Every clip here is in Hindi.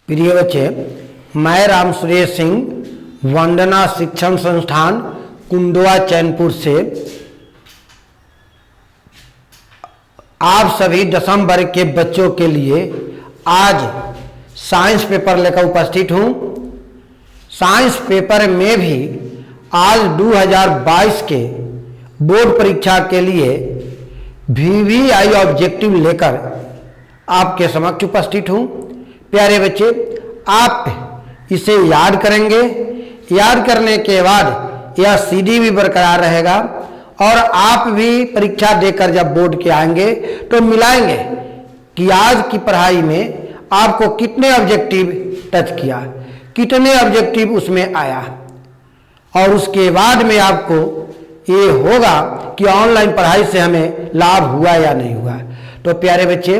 प्रिय बच्चे, मैं राम सुरेश सिंह वंदना शिक्षण संस्थान कुंडवा चैनपुर से आप सभी 10वीं वर्ग के बच्चों के लिए आज साइंस पेपर लेकर उपस्थित हूँ। साइंस पेपर में भी आज 2022 के बोर्ड परीक्षा के लिए VVI ऑब्जेक्टिव लेकर आपके समक्ष उपस्थित हूँ। प्यारे बच्चे, आप इसे याद करेंगे। याद करने के बाद यह CD भी बरकरार रहेगा और आप भी परीक्षा देकर जब बोर्ड के आएंगे तो मिलाएंगे कि आज की पढ़ाई में आपको कितने ऑब्जेक्टिव टच किया, कितने ऑब्जेक्टिव उसमें आया, और उसके बाद में आपको ये होगा कि ऑनलाइन पढ़ाई से हमें लाभ हुआ या नहीं हुआ। तो प्यारे बच्चे,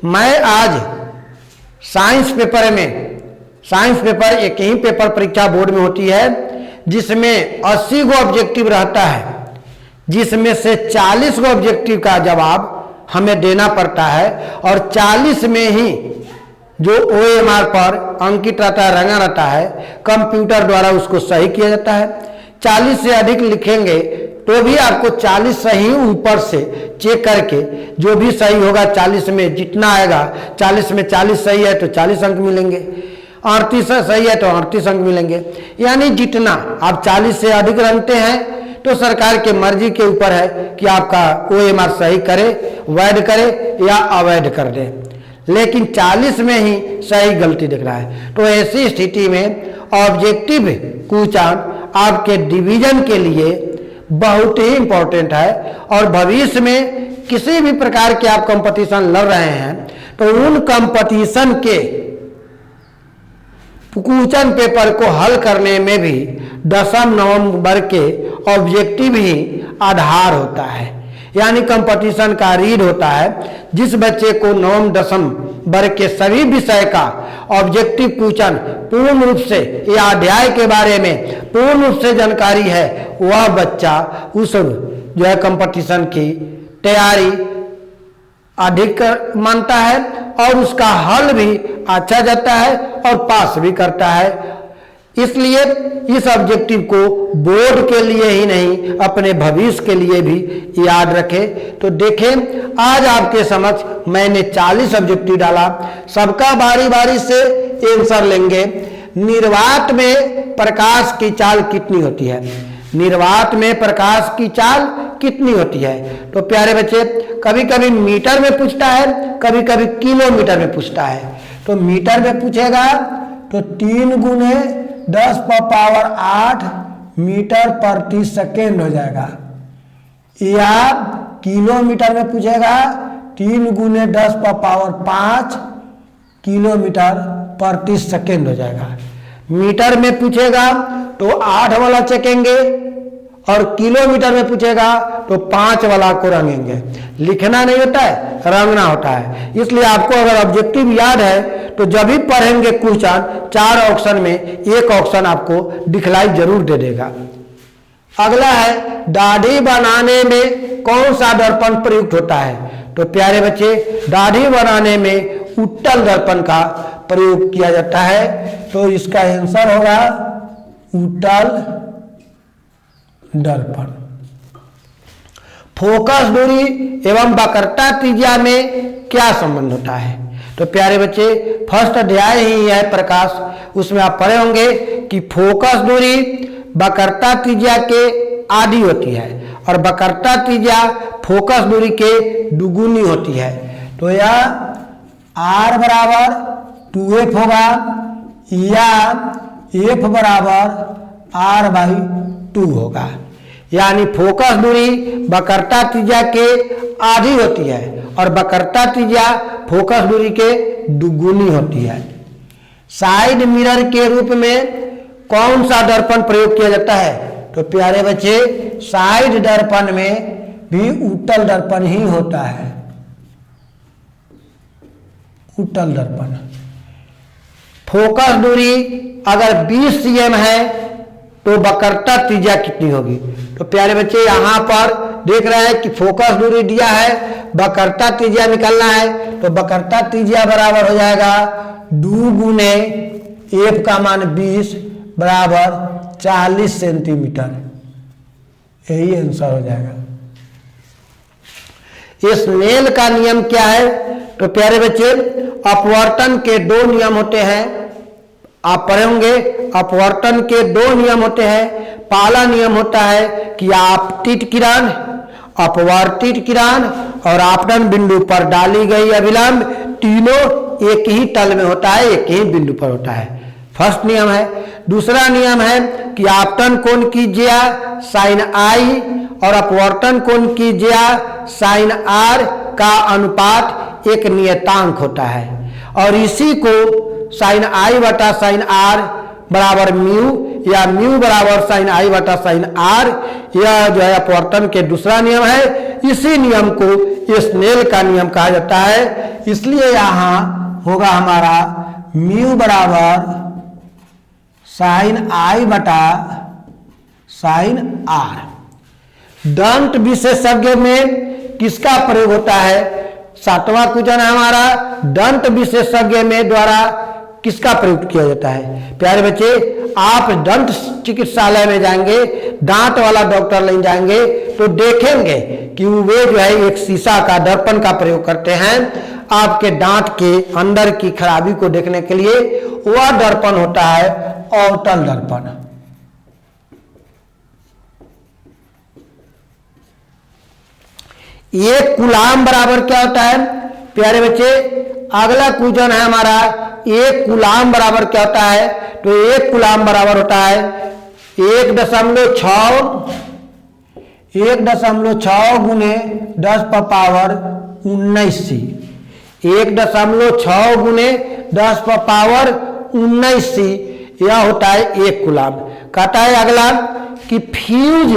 मैं आज साइंस पेपर एक ही पेपर परीक्षा बोर्ड में होती है जिसमें 80 गो ऑब्जेक्टिव रहता है, जिसमें से 40 गो ऑब्जेक्टिव का जवाब हमें देना पड़ता है और 40 में ही जो OMR पर अंकित रहता है, रंगा रहता है, कंप्यूटर द्वारा उसको सही किया जाता है। 40 से अधिक लिखेंगे तो भी आपको 40 सही ऊपर से चेक करके जो भी सही होगा 40 में जितना आएगा, 40 में 40 सही है तो 40 अंक मिलेंगे, 38 सही है तो 38 अंक मिलेंगे। यानी जितना आप 40 से अधिक रखते हैं तो सरकार के मर्जी के ऊपर है कि आपका OMR सही करे, वैध करे या अवैध कर दे, लेकिन 40 में ही सही गलती दिख रहा है। तो ऐसी स्थिति में ऑब्जेक्टिव क्वेश्चन आपके डिवीजन के लिए बहुत ही इंपॉर्टेंट है और भविष्य में किसी भी प्रकार के आप कंपटीशन लड़ रहे हैं तो उन कंपटीशन के क्वेश्चन पेपर को हल करने में भी 10वीं वर्ग के ऑब्जेक्टिव ही आधार होता है। यानी कंपटीशन का रीड होता है। जिस बच्चे को 9वीं 10वीं वर्ग के सभी विषय का ऑब्जेक्टिव क्वेश्चन पूर्ण रूप से या अध्याय के बारे में पूर्ण रूप से जानकारी है, वह बच्चा उस जो है कंपटीशन की तैयारी अधिक मानता है और उसका हल भी अच्छा जाता है और पास भी करता है। इसलिए इस ऑब्जेक्टिव को बोर्ड के लिए ही नहीं अपने भविष्य के लिए भी याद रखें। तो देखें, आज आपके समक्ष मैंने 40 ऑब्जेक्टिव डाला, सबका बारी बारी से आंसर लेंगे। निर्वात में प्रकाश की चाल कितनी होती है? निर्वात में प्रकाश की चाल कितनी होती है? तो प्यारे बच्चे, कभी कभी मीटर में पूछता है, कभी कभी किलोमीटर में पूछता है। तो मीटर में पूछेगा तो 3 गुने 10⁸ मीटर प्रति सेकेंड हो जाएगा, या किलोमीटर में पूछेगा 3 गुने 10⁵ किलोमीटर प्रति सेकेंड हो जाएगा। मीटर में पूछेगा तो 8 वाला चेकेंगे और किलोमीटर में पूछेगा तो 5 वाला को रंगेंगे। लिखना नहीं होता है, रंगना होता है। इसलिए आपको अगर ऑब्जेक्टिव याद है तो जब भी पढ़ेंगे क्वेश्चन 4 ऑप्शन में एक ऑप्शन आपको दिखलाई जरूर दे देगा। अगला है, दाढ़ी बनाने में कौन सा दर्पण प्रयुक्त होता है? तो प्यारे बच्चे, दाढ़ी बनाने में उत्तल दर्पण का प्रयोग किया जाता है। तो इसका आंसर होगा उत्तल दर्पण। फोकस दूरी एवं वक्रता त्रिज्या में क्या संबंध होता है? तो प्यारे बच्चे, फर्स्ट अध्याय ही है प्रकाश, उसमें आप पढ़े होंगे कि फोकस दूरी वक्रता त्रिज्या के आधी होती है और वक्रता त्रिज्या फोकस दूरी के दुगुनी होती है। तो यह R बराबर 2f होगा या f बराबर R/2 होगा। यानी फोकस दूरी वक्रता त्रिज्या के आधी होती है और वक्रता त्रिज्या फोकस दूरी के दुगुनी होती है। साइड मिरर के रूप में कौन सा दर्पण प्रयोग किया जाता है? तो प्यारे बच्चे, साइड दर्पण में भी उत्तल दर्पण ही होता है। उत्तल दर्पण। फोकस दूरी अगर 20 cm है तो वक्रता त्रिज्या कितनी होगी? तो प्यारे बच्चे, यहाँ पर देख रहे हैं कि फोकस दूरी दिया है, वक्रता त्रिज्या निकालना है, तो वक्रता त्रिज्या बराबर हो जाएगा 2 गुने एफ का मान 20 बराबर 40 सेंटीमीटर। यही आंसर हो जाएगा। स्नेल का नियम क्या है? तो प्यारे बच्चे, अपवर्तन के 2 नियम होते हैं। आप पढ़े होंगे, अपवर्तन के 2 नियम होते हैं। पहला नियम होता है कि आपतित किरण, अपवर्तित किरण और आपतन बिंदु पर डाली गई अभिलंब तीनों एक ही तल में होता है, एक ही बिंदु पर होता है। फर्स्ट नियम है। दूसरा नियम है कि आपतन कोण की ज्या साइन आई और अपवर्तन कोण की ज्या साइन आर का अनुपात एक नियतांक होता है, और इसी को साइन आई बटा साइन आर बराबर म्यू या म्यू बराबर साइन आई बटा साइन आर, यह जो है अपवर्तन के दूसरा नियम है। इसी नियम को स्नेल का नियम कहा जाता है। इसलिए यहां होगा हमारा म्यू बराबर साइन आई बटा साइन आर। दंत विशेषज्ञ में किसका प्रयोग होता है? 7वां क्वेश्चन है हमारा, दंत विशेषज्ञ में द्वारा किसका प्रयोग किया जाता है? प्यारे बच्चे, आप दंत चिकित्सालय में जाएंगे, दांत वाला डॉक्टर लेने जाएंगे तो देखेंगे कि वे जो है एक शीशा का दर्पण का प्रयोग करते हैं आपके दांत के अंदर की खराबी को देखने के लिए। वह दर्पण होता है अवतल दर्पण। एक कूलाम बराबर क्या होता है? प्यारे बच्चे, अगला क्वेश्चन है हमारा, एक कूलाम बराबर क्या होता है? तो एक कूलाम बराबर होता है 1.6 गुने 10 पर पावर 19 सी। 1.6 गुने 10 पर पावर 19 सी, यह होता है एक कूलाम। कहता है अगला कि फ्यूज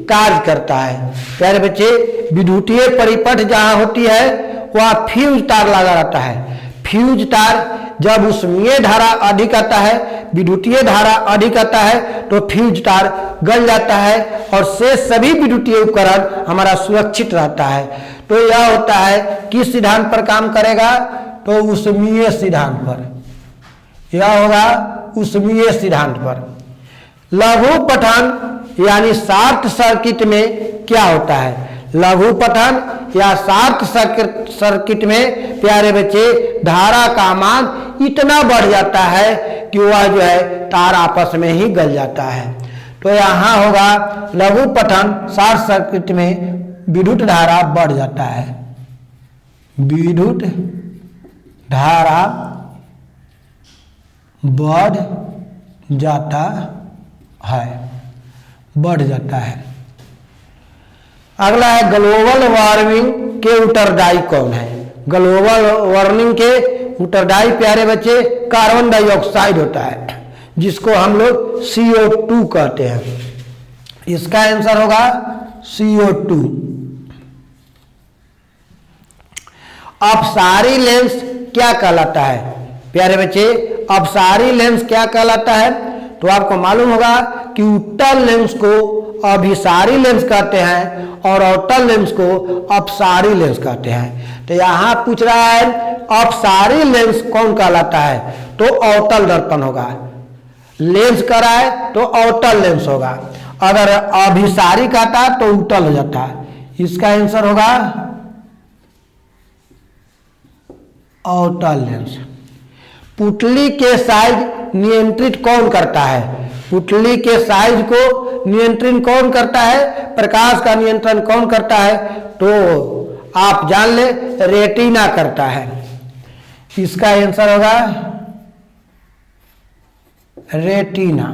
कार्य करता है। प्यारे बच्चे, विद्युतीय परिपथ जहां होती है वह फ्यूज तार लगा रहता है। फ्यूज तार जब उसमें धारा अधिक आता है, विद्युतीय धारा अधिक आता है, तो फ्यूज तार गल जाता है और से सभी विद्युतीय उपकरण हमारा सुरक्षित रहता है। तो यह होता है किस सिद्धांत पर काम करेगा? तो ऊष्मीय सिद्धांत पर। यह होगा ऊष्मीय सिद्धांत पर। लघु पठन यानी शॉर्ट सर्किट में क्या होता है? लघु पठन या शॉर्ट सर्किट में प्यारे बच्चे, धारा का मान इतना बढ़ जाता है कि वह जो है तार आपस में ही गल जाता है। तो यहां होगा लघु पठन, शॉर्ट सर्किट में विद्युत धारा बढ़ जाता है। विद्युत धारा बढ़ जाता है, बढ़ जाता है। अगला है ग्लोबल वार्मिंग के उत्तरदायी कौन है? ग्लोबल वार्मिंग के उत्तरदायी प्यारे बच्चे कार्बन डाइऑक्साइड होता है, जिसको हम लोग CO2 कहते हैं। इसका आंसर होगा CO2। अपसारी लेंस क्या कहलाता है? प्यारे बच्चे, अपसारी लेंस क्या कहलाता है? तो आपको मालूम होगा कि उत्तल लेंस को अभिसारी लेंस कहते हैं और अवतल लेंस को अपसारी लेंस कहते हैं। तो यहां पूछ रहा है अपसारी लेंस कौन कहलाता है? तो अवतल दर्पण होगा। लेंस कह रहा है तो अवतल लेंस होगा। अगर अभिसारी कहता तो उत्तल हो जाता है। इसका आंसर होगा अवतल लेंस। पुतली के साइज नियंत्रित कौन करता है? पुतली के साइज को नियंत्रित कौन करता है? प्रकाश का नियंत्रण कौन करता है? तो आप जान ले, रेटिना करता है। इसका आंसर होगा रेटिना।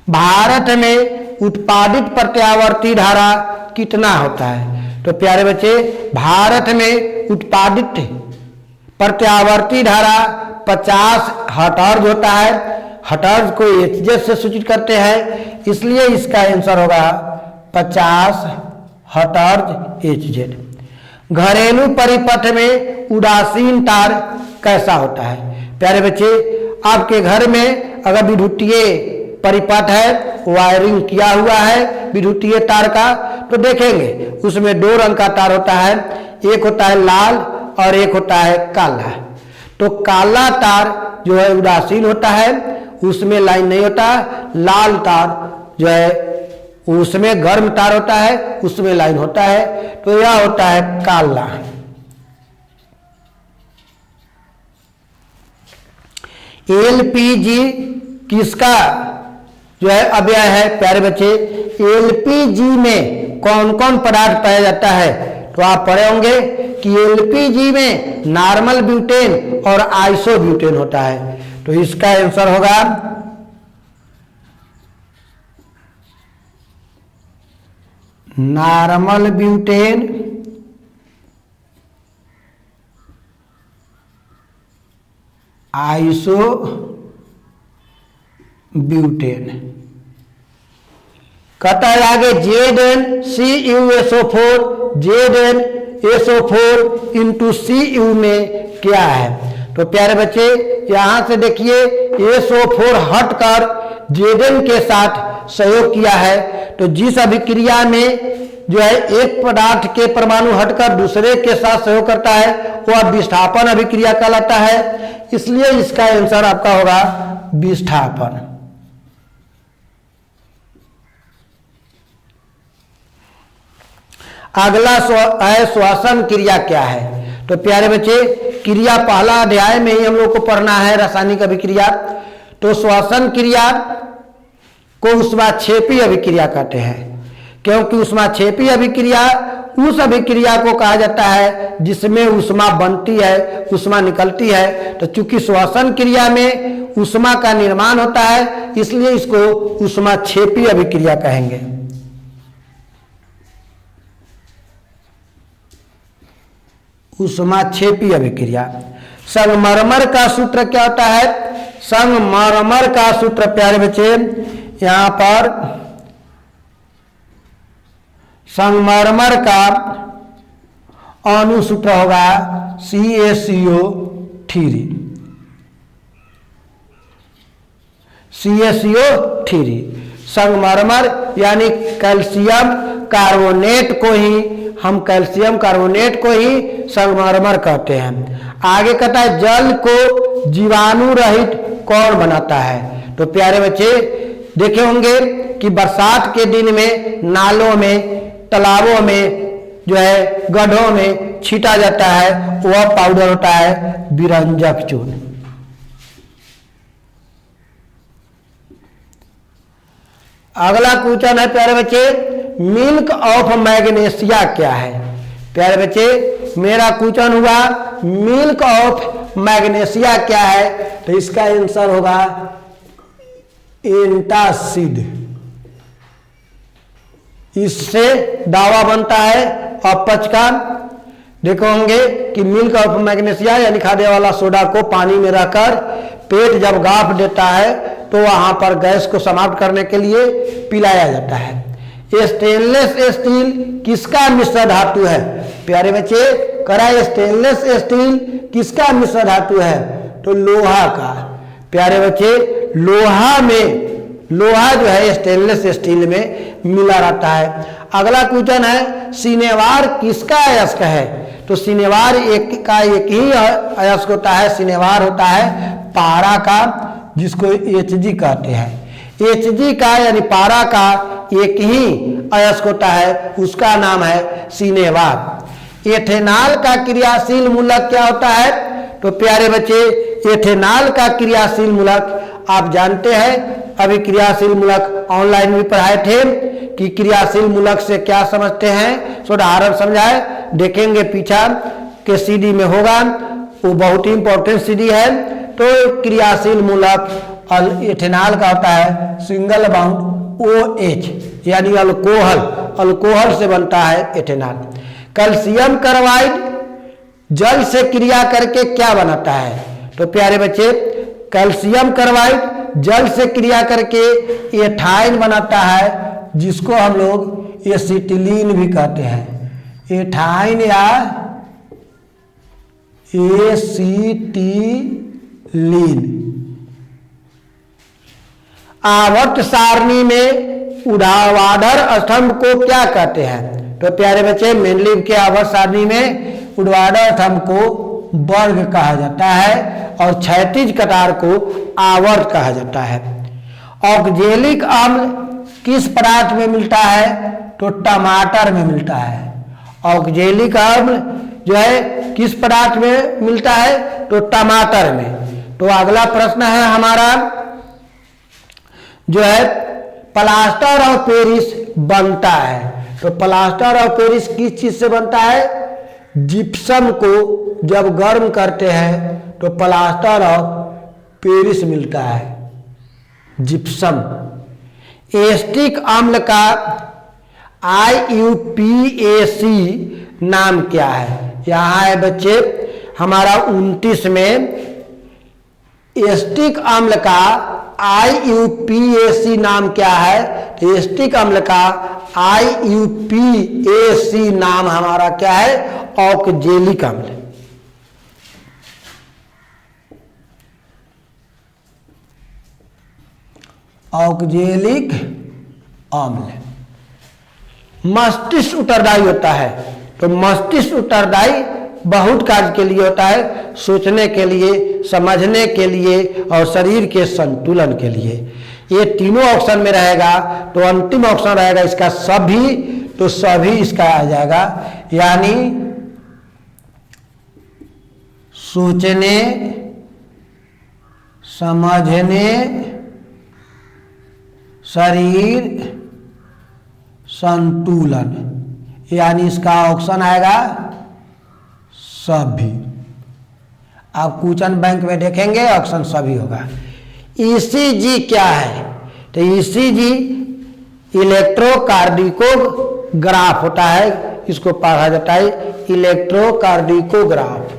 भारत में उत्पादित प्रत्यावर्ती धारा कितना होता है? तो प्यारे बच्चे, भारत में उत्पादित प्रत्यावर्ती धारा 50 हर्ट्ज होता है। हर्ट्ज को एचजेड से सूचित करते हैं, इसलिए इसका आंसर होगा 50 हर्ट्ज एचजेड। घरेलू परिपथ में उदासीन तार कैसा होता है? प्यारे बच्चे, आपके घर में अगर विद्युतीय परिपथ है, वायरिंग किया हुआ है विद्युतीय तार का, तो देखेंगे उसमें दो रंग का तार होता है, एक होता है लाल और एक होता है काला। तो काला तार जो है उदासीन होता है, उसमें लाइन नहीं होता। लाल तार जो है उसमें गर्म तार होता है, उसमें लाइन होता है। तो यह होता है काला। एलपीजी किसका जो है अव्यय है प्यारे बच्चे? एलपीजी में कौन कौन पदार्थ पाया जाता है? तो आप पढ़े होंगे कि एलपीजी में नॉर्मल ब्यूटेन और आइसोब्यूटेन होता है। तो इसका आंसर होगा नॉर्मल ब्यूटेन, आइसो ब्यूटेन। कहता है आगे ZnCuSO4, ZnSO4 इंटू Cu में क्या है? तो प्यारे बच्चे यहां से देखिए SO4 हटकर Zn के साथ सहयोग किया है। तो जिस अभिक्रिया में जो है एक पदार्थ के परमाणु हटकर दूसरे के साथ सहयोग करता है वह विस्थापन अभिक्रिया कहलाता है। इसलिए इसका आंसर आपका होगा विस्थापन। अगला है श्वसन क्रिया क्या है? तो प्यारे बच्चे क्रिया पहला अध्याय में ही हम लोग को पढ़ना है रासायनिक अभिक्रिया। तो श्वसन क्रिया को ऊष्माक्षेपी अभिक्रिया कहते हैं, क्योंकि ऊष्माक्षेपी अभिक्रिया उस अभिक्रिया को कहा जाता है जिसमें ऊष्मा बनती है, ऊष्मा निकलती है। तो चूंकि श्वसन क्रिया में ऊष्मा का निर्माण होता है इसलिए इसको ऊष्माक्षेपी अभिक्रिया कहेंगे। ऊष्माक्षेपी अभिक्रिया। संगमरमर का सूत्र क्या होता है? संगमरमर का सूत्र प्यारे बच्चे यहां पर संगमरमर का अणुसूत्र होगा CaCO3। CaCO3 संगमरमर यानी कैल्शियम कार्बोनेट को ही हम कैल्शियम कार्बोनेट को ही संगमरमर कहते हैं। आगे कहता है जल को जीवाणु रहित कौन बनाता है? तो प्यारे बच्चे देखे होंगे कि बरसात के दिन में नालों में, तालाबों में जो है गड्ढों में छीटा जाता है वह पाउडर होता है विरंजक चूर्ण। अगला क्वेश्चन है प्यारे बच्चे मिल्क ऑफ मैग्नेशिया क्या है? प्यारे बच्चे मेरा क्वेश्चन हुआ मिल्क ऑफ मैग्नेशिया क्या है? तो इसका आंसर होगा एंटासिड। इससे दावा बनता है अपच का। देखो होंगे कि मिल्क ऑफ मैग्नेशिया यानी खाने वाला सोडा को पानी में रहकर पेट जब गाफ देता है तो वहां पर गैस को समाप्त करने के लिए पिलाया जाता है। स्टेनलेस स्टील किसका मिश्र धातु है? प्यारे बच्चे करा स्टेनलेस स्टील किसका मिश्र धातु है? तो लोहा का। प्यारे बच्चे लोहा जो है स्टेनलेस स्टील में मिला रहता है। अगला क्वेश्चन है सिनेवार किसका अयस्क है? तो सिनेवार एक ही अयस्क होता है। सिनेवार होता है पारा का, जिसको Hg कहते हैं। Hg का यानी पारा का एक ही अयस्क होता है, उसका नाम है सिनेवार। एथेनॉल का क्रियाशील मूलक क्या होता है? तो प्यारे बच्चे एथेनॉल का क्रियाशील मूलक आप जानते हैं, अभी क्रियाशील मूलक ऑनलाइन भी पढ़ाए थे कि क्रियाशील मूलक से क्या समझते हैं। उदाहरण समझाए देखेंगे पीछा के सीडी में होगा, वो बहुत ही इंपॉर्टेंट सीडी है। तो क्रियाशील मूलक एथेनॉल का होता है सिंगल बाउंड OH यानी अल्कोहल से बनता है एथेनॉल। कैल्शियम कार्बाइड जल से क्रिया करके क्या बनाता है? तो प्यारे बच्चे कैल्शियम कार्बाइड जल से क्रिया करके एथाइन बनाता है, जिसको हम लोग एसिटिलीन भी कहते हैं। एथाइन या एसिटिलीन। आवर्त सारणी में ऊर्ध्वाधर स्तंभ को क्या कहते हैं? तो प्यारे बच्चे मेंडलीव के आवर्त सारणी में ऊर्ध्वाधर स्तंभ को वर्ग कहा जाता है और क्षैतिज कतार को आवर्त कहा जाता है। ऑक्जेलिक अम्ल किस पदार्थ में मिलता है? तो टमाटर में मिलता है। ऑक्जेलिक अम्ल जो है किस पदार्थ में मिलता है? तो टमाटर में। तो अगला प्रश्न है हमारा जो है प्लास्टर ऑफ पेरिस बनता है। तो प्लास्टर ऑफ पेरिस किस चीज से बनता है? जिप्सम को जब गर्म करते हैं तो प्लास्टर ऑफ पेरिस मिलता है, जिप्सम। एस्टिक अम्ल का IUPAC नाम क्या है? यहाँ है बच्चे हमारा 29 में। एस्टिक अम्ल का IUPAC नाम क्या है? तो एस्टिक अम्ल का IUPAC नाम हमारा क्या है? ऑक्जेलिक अम्ल। ऑक्जेलिक अम्ल। मस्तिष्क उत्तरदायी होता है। तो मस्तिष्क उत्तरदायी बहुत कार्य के लिए होता है, सोचने के लिए, समझने के लिए और शरीर के संतुलन के लिए। ये तीनों ऑप्शन में रहेगा तो अंतिम ऑप्शन रहेगा इसका सभी। तो सभी इसका आ जाएगा, यानी सोचने, समझने, शरीर, संतुलन, यानी इसका ऑप्शन आएगा सभी। आप क्वेश्चन बैंक में देखेंगे ऑप्शन सभी होगा। ECG क्या है? तो ECG इलेक्ट्रोकार्डियोग्राफ होता है, इसको पढ़ा जाता है इलेक्ट्रोकार्डियोग्राफ।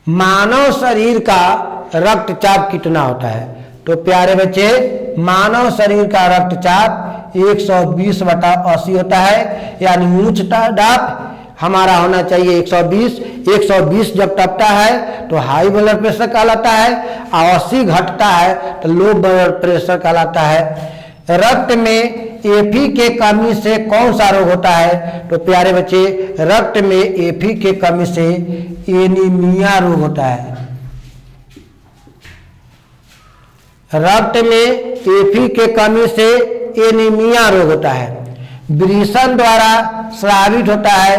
मानव शरीर का रक्तचाप कितना होता है? तो प्यारे बच्चे मानव शरीर का रक्तचाप 120/80 होता है, यानी उच्च दाब हमारा होना चाहिए 120। 120 जब टपता है तो हाई ब्लड प्रेशर कहलाता है और 80 घटता है तो लो ब्लड प्रेशर कहलाता है। रक्त में Fe के कमी से कौन सा रोग होता है? तो प्यारे बच्चे रक्त में Fe के कमी से एनीमिया रोग होता है। रक्त में Fe के कमी से एनीमिया रोग होता है। वृषण द्वारा स्रावित होता है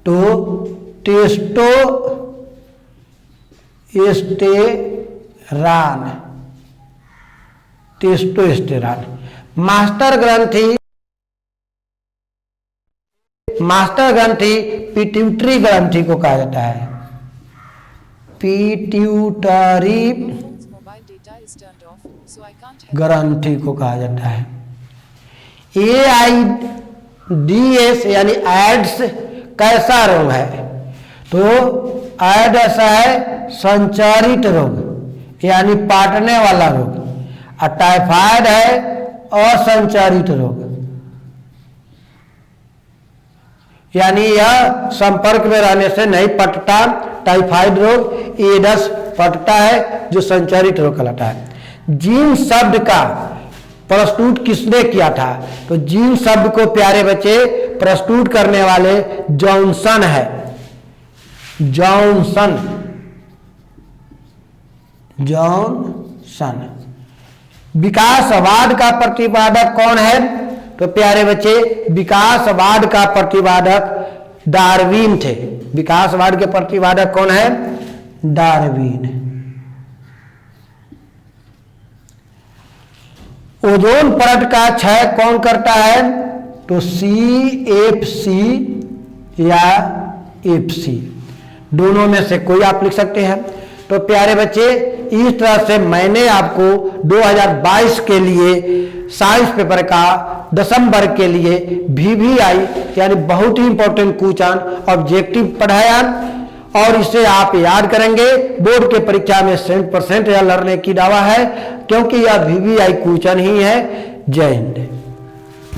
तो टेस्टोस्टेरॉन। मास्टर ग्रंथि पिट्यूटरी ग्रंथि को कहा जाता है। पिट्यूटरी ग्रंथि को कहा जाता है। AIDS यानी एड्स कैसा रोग है? तो एड ऐसा है संचारित रोग, यानी पाटने वाला रोग। और टाइफाइड है असंचारित रोग, यानी यह संपर्क में रहने से नहीं पटता। टाइफाइड रोग। एडस पटता है जो संचारित रोग कहलाता है। जीन शब्द का प्रस्तुत किसने किया था? तो जीन शब्द को प्यारे बच्चे प्रस्तुत करने वाले जॉनसन है। जॉनसन। विकासवाद का प्रतिपादक कौन है? तो प्यारे बच्चे विकासवाद का प्रतिपादक डार्विन थे। विकासवाद के प्रतिपादक कौन है? डार्विन। ओजोन परत का क्षय कौन करता है? तो CFC या FC, दोनों में से कोई आप लिख सकते हैं। तो प्यारे बच्चे इस तरह से मैंने आपको 2022 के लिए साइंस पेपर का 10वीं वर्ग के लिए VVI यानी बहुत ही इंपॉर्टेंट क्वेश्चन ऑब्जेक्टिव पढ़ाया और इसे आप याद करेंगे। बोर्ड के परीक्षा में 100% यह लड़ने की दावा है क्योंकि यह VVI क्वेश्चन ही है। जय हिंद।